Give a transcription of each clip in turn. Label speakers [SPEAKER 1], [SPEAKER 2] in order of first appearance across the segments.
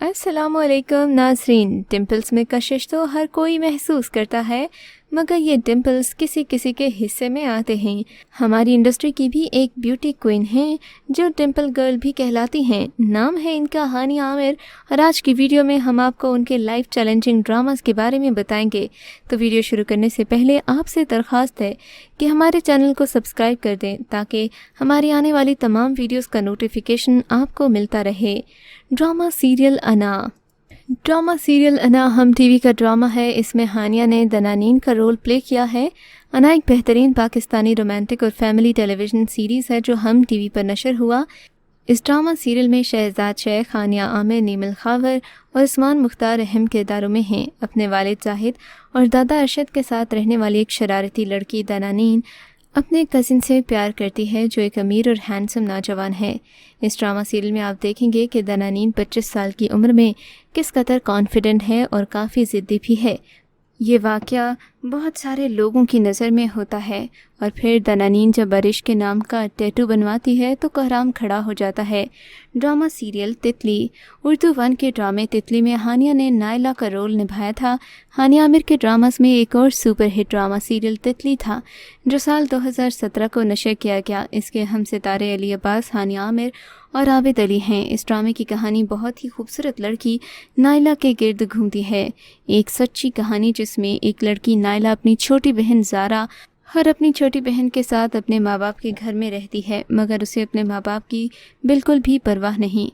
[SPEAKER 1] अस्सलाम वालेकुम नाज़रीन। डिम्पल्स में कशिश तो हर कोई महसूस करता है, मगर ये डिम्पल्स किसी किसी के हिस्से में आते हैं। हमारी इंडस्ट्री की भी एक ब्यूटी क्वीन हैं जो डिम्पल गर्ल भी कहलाती हैं। नाम है इनका हानिया आमिर, और आज की वीडियो में हम आपको उनके लाइफ चैलेंजिंग ड्रामास के बारे में बताएंगे। तो वीडियो शुरू करने से पहले आपसे दरख्वास्त है कि हमारे चैनल को सब्सक्राइब कर दें ताकि हमारी आने वाली तमाम वीडियोस का नोटिफिकेशन आपको मिलता रहे। ड्रामा सीरियल अना हम टीवी का ड्रामा है। इसमें हानिया ने दनानीन का रोल प्ले किया है। अना एक बेहतरीन पाकिस्तानी रोमांटिक और फैमिली टेलीविज़न सीरीज़ है जो हम टीवी पर नशर हुआ। इस ड्रामा सीरियल में शहजाद शेख, हानिया आमिर, नीमल खावर और उस्मान मुख्तार अहम किरदारों में हैं। अपने वालिद जाहिद और दादा अरशद के साथ रहने वाली एक शरारती लड़की दनानीन अपने कज़िन से प्यार करती है जो एक अमीर और हैंडसम नौजवान है। इस ड्रामा सीरियल में आप देखेंगे कि दनानीन 25 साल की उम्र में किस कदर कॉन्फिडेंट है और काफ़ी ज़िद्दी भी है। ये वाक़या बहुत सारे लोगों की नज़र में होता है और फिर दनानीन जब बारिश के नाम का टैटू बनवाती है तो कोहराम खड़ा हो जाता है। ड्रामा सीरियल तितली उर्दू 1 के ड्रामे तितली में हानिया ने नायला का रोल निभाया था। हानिया आमिर के ड्रामास में एक और सुपर हिट ड्रामा सीरियल तितली था जो साल 2017 को नशर किया गया। इसके हम सितारे अली अब्बास, हानिया आमिर और आबिद अली हैं। इस ड्रामे की कहानी बहुत ही खूबसूरत लड़की नायला के गिर्द घूमती है। एक सच्ची कहानी जिसमें एक लड़की नायला अपनी छोटी बहन ज़ारा और अपनी छोटी बहन के साथ अपने माँ बाप के घर में रहती है, मगर उसे अपने माँ बाप की बिल्कुल भी परवाह नहीं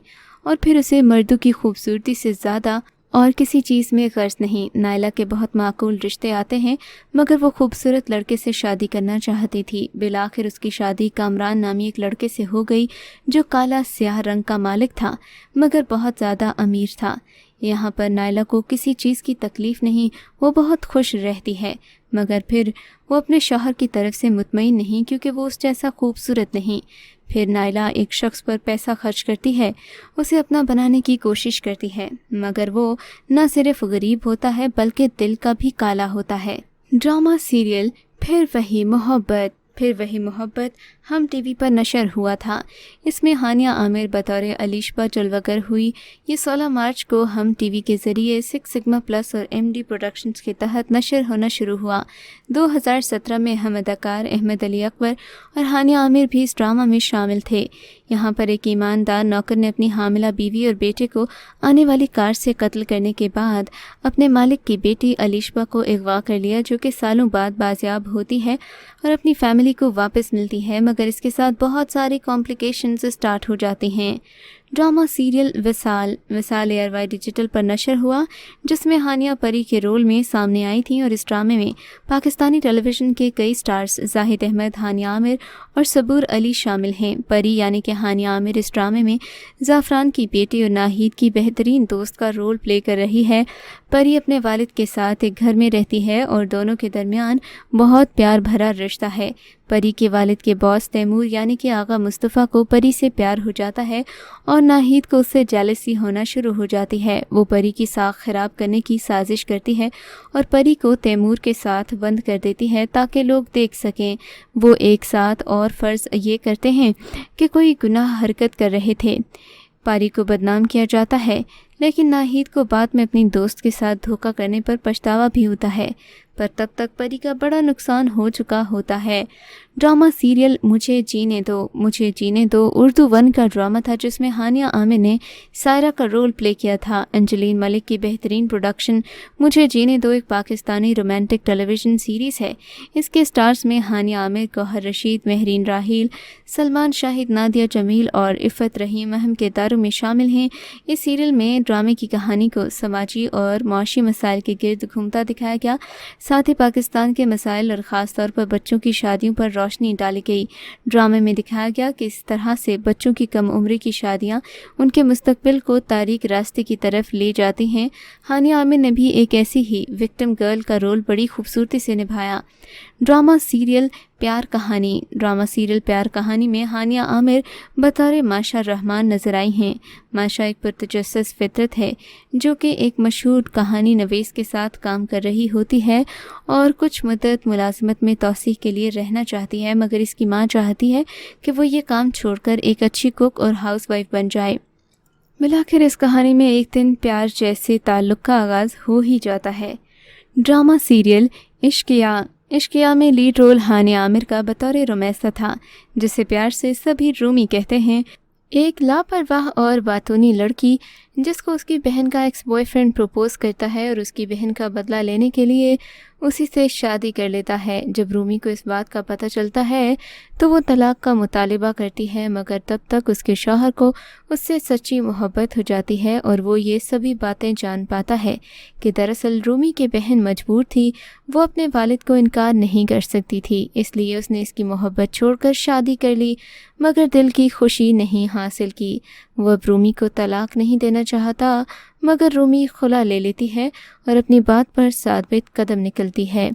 [SPEAKER 1] और फिर उसे मर्दों की खूबसूरती से ज़्यादा और किसी चीज़ में गर्ज नहीं। नायला के बहुत माकूल रिश्ते आते हैं मगर वो खूबसूरत लड़के से शादी करना चाहती थी। बिलाखिर उसकी शादी कामरान नामी एक लड़के से हो गई जो काला स्याह रंग का मालिक था मगर बहुत ज़्यादा अमीर था। यहाँ पर नायला को किसी चीज़ की तकलीफ़ नहीं, वो बहुत खुश रहती है, मगर फिर वो अपने शौहर की तरफ से मुतमईन नहीं क्योंकि वो उस जैसा खूबसूरत नहीं। फिर नायला एक शख्स पर पैसा खर्च करती है, उसे अपना बनाने की कोशिश करती है, मगर वो न सिर्फ गरीब होता है बल्कि दिल का भी काला होता है। ड्रामा सीरियल फिर वही मोहब्बत हम टीवी पर नशर हुआ था। इसमें हानिया आमिर बतौर अलीशा जलवागर हुई। ये 16 मार्च को हम टीवी के ज़रिए 6 सिग्मा प्लस और MD प्रोडक्शंस के तहत नशर होना शुरू हुआ। 2017 में हम अदाकार अहमद अली अकबर और हानिया आमिर भी इस ड्रामा में शामिल थे। यहाँ पर एक ईमानदार नौकर ने अपनी हामिला बीवी और बेटे को आने वाली कार से कत्ल करने के बाद अपने मालिक की बेटी अलीशा को अगवा कर लिया, जो कि सालों बाद बाजियाब होती है और अपनी फैमिली को वापस मिलती है, मगर इसके साथ बहुत सारी कॉम्प्लिकेशंस स्टार्ट हो जाती हैं। ड्रामा सीरियल विसाल ARY डिजिटल पर नशर हुआ जिसमें हानिया परी के रोल में सामने आई थी और इस ड्रामे में पाकिस्तानी टेलीविज़न के कई स्टार्स जाहिद अहमद, हानिया आमिर और सबूर अली शामिल हैं। परी यानी कि हानिया आमिर इस ड्रामे में ज़ाफ़रान की बेटी और नाहिद की बेहतरीन दोस्त का रोल प्ले कर रही है। परी अपने वालिद के साथ एक घर में रहती है और दोनों के दरमियान बहुत प्यार भरा रिश्ता है। परी के वालिद के बॉस तैमूर यानी कि आगा मुस्तफ़ा को परी से प्यार हो जाता है और नाहिद को उससे जेलसी होना शुरू हो जाती है। वो परी की साख खराब करने की साजिश करती है और परी को तैमूर के साथ बंद कर देती है ताकि लोग देख सकें वो एक साथ, और फ़र्ज़ ये करते हैं कि कोई गुनाह हरकत कर रहे थे। परी को बदनाम किया जाता है, लेकिन नाहिद को बाद में अपनी दोस्त के साथ धोखा करने पर पछतावा भी होता है, पर तब तक परी का बड़ा नुकसान हो चुका होता है। ड्रामा सीरियल मुझे जीने दो उर्दू 1 का ड्रामा था जिसमें हानिया आमिर ने सायरा का रोल प्ले किया था। अंजलीन मलिक की बेहतरीन प्रोडक्शन मुझे जीने दो एक पाकिस्तानी रोमांटिक टेलीविज़न सीरीज़ है। इसके स्टार्स में हानिया आमिर, गौहर रशीद, महरीन राहील, सलमान शाहिद, नादिया जमील और इफ़त रहीम अहम किरदारों में शामिल हैं। इस सीरियल में ड्रामे की कहानी को समाजी और माशी मसाइल के गिर्द घूमता दिखाया गया। साथ ही पाकिस्तान के मसाइल और ख़ास तौर पर बच्चों की शादियों पर रोशनी डाली गई। ड्रामे में दिखाया गया कि इस तरह से बच्चों की कम उम्री की शादियां उनके मुस्तकबिल को तारीक रास्ते की तरफ ले जाती हैं। हानिया आमिर ने भी एक ऐसी ही विक्टिम गर्ल का रोल बड़ी खूबसूरती से निभाया। ड्रामा सीरियल प्यार कहानी में हानिया आमिर बतौर माशा रहमान नजर आई हैं। माशा एक पुरतजस्सुस फितरत है जो कि एक मशहूर कहानी नवीस के साथ काम कर रही होती है और कुछ मुद्दत मुलाजमत में तौसीह के लिए रहना चाहती है, मगर इसकी माँ चाहती है कि वो ये काम छोड़कर एक अच्छी कुक और हाउस वाइफ बन जाए। मिलाकर इस कहानी में एक दिन प्यार जैसे ताल्लुक़ का आगाज़ हो ही जाता है। ड्रामा सीरियल इश्किया में लीड रोल हानिया आमिर का बतौर रोमैसा था, जिसे प्यार से सभी रूमी कहते हैं। एक लापरवाह और बातूनी लड़की जिसको उसकी बहन का एक्स बॉयफ्रेंड प्रपोज करता है और उसकी बहन का बदला लेने के लिए उसी से शादी कर लेता है। जब रूमी को इस बात का पता चलता है तो वो तलाक का मुतालिबा करती है, मगर तब तक उसके शौहर को उससे सच्ची मोहब्बत हो जाती है और वो ये सभी बातें जान पाता है कि दरअसल रूमी की बहन मजबूर थी, वो अपने वालिद को इनकार नहीं कर सकती थी, इसलिए उसने इसकी मोहब्बत छोड़कर शादी कर ली, मगर दिल की खुशी नहीं हासिल की। वो अब रूमी को तलाक नहीं देना चाहता, मगर रूमी खुला ले लेती है और अपनी बात पर साबित कदम निकलती है।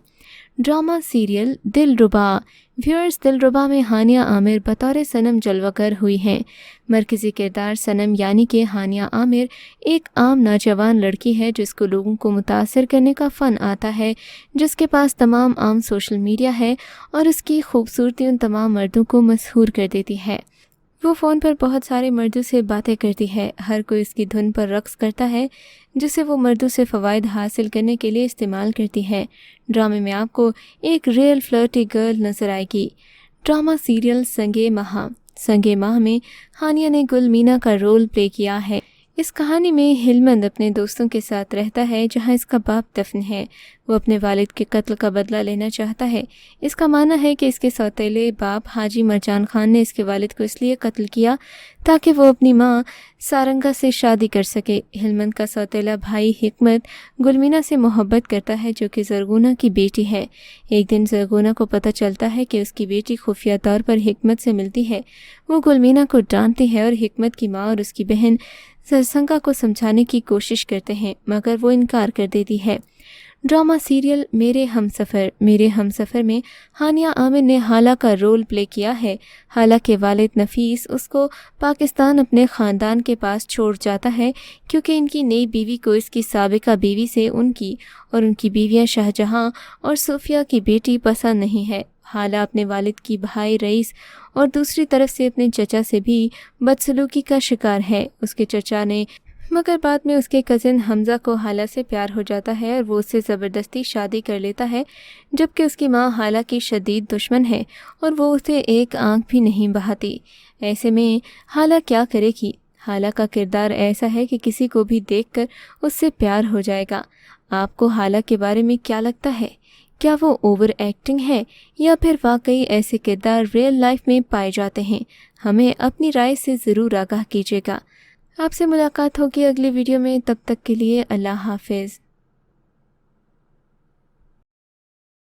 [SPEAKER 1] ड्रामा सीरियल दिलरुबा। व्यूअर्स, दिलरुबा में हानिया आमिर बतौर सनम जलवागर हुई हैं। मरकज़ी किरदार सनम यानी कि हानिया आमिर एक आम नौजवान लड़की है जिसको लोगों को मुतासर करने का फ़न आता है, जिसके पास तमाम आम सोशल मीडिया है और उसकी खूबसूरती उन तमाम मर्दों को मशहूर कर देती है। वो फ़ोन पर बहुत सारे मर्दों से बातें करती है, हर कोई इसकी धुन पर रक़्स करता है, जिसे वो मर्दों से फ़वाइद हासिल करने के लिए इस्तेमाल करती है। ड्रामे में आपको एक रियल फ्लर्टी गर्ल नज़र आएगी। ड्रामा सीरियल संगे माह में हानिया ने गुल मीना का रोल प्ले किया है। इस कहानी में हिलमंद अपने दोस्तों के साथ रहता है जहां इसका बाप दफन है। वो अपने वालिद के कत्ल का बदला लेना चाहता है। इसका मानना है कि इसके सौतेले बाप हाजी मरजान खान ने इसके वालिद को इसलिए कत्ल किया ताकि वो अपनी माँ सारंगा से शादी कर सके। हिलमंद का सौतेला भाई हिकमत गुलमीना से मोहब्बत करता है, जो कि ज़रगुना की बेटी है। एक दिन ज़रगुना को पता चलता है कि उसकी बेटी खुफिया तौर पर हिकमत से मिलती है। वो गुलमीना को डांटती है और हिकमत की माँ और उसकी बहन सरसंगा को समझाने की कोशिश करते हैं, मगर वो इनकार कर देती है। ड्रामा सीरियल मेरे हमसफ़र में हानिया आमिर ने हाला का रोल प्ले किया है। हाला के वालिद नफीस उसको पाकिस्तान अपने ख़ानदान के पास छोड़ जाता है क्योंकि इनकी नई बीवी को इसकी साबिका बीवी से उनकी बीवियां शाहजहां और सूफिया की बेटी पसंद नहीं है। हाला अपने वालिद की भाई रईस और दूसरी तरफ से अपने चचा से भी बदसलूकी का शिकार है। उसके चचा ने मगर बाद में उसके कज़िन हमज़ा को हाला से प्यार हो जाता है और वो उससे ज़बरदस्ती शादी कर लेता है, जबकि उसकी माँ हाला की शदीद दुश्मन है और वो उसे एक आंख भी नहीं बहाती। ऐसे में हाला क्या करेगी? हाला का किरदार ऐसा है कि किसी को भी देखकर उससे प्यार हो जाएगा। आपको हाला के बारे में क्या लगता है? क्या वो ओवर एक्टिंग है या फिर वाकई ऐसे किरदार रियल लाइफ में पाए जाते हैं? हमें अपनी राय से ज़रूर आगाह कीजिएगा। आपसे मुलाकात होगी अगली वीडियो में, तब तक के लिए अल्लाह हाफिज़।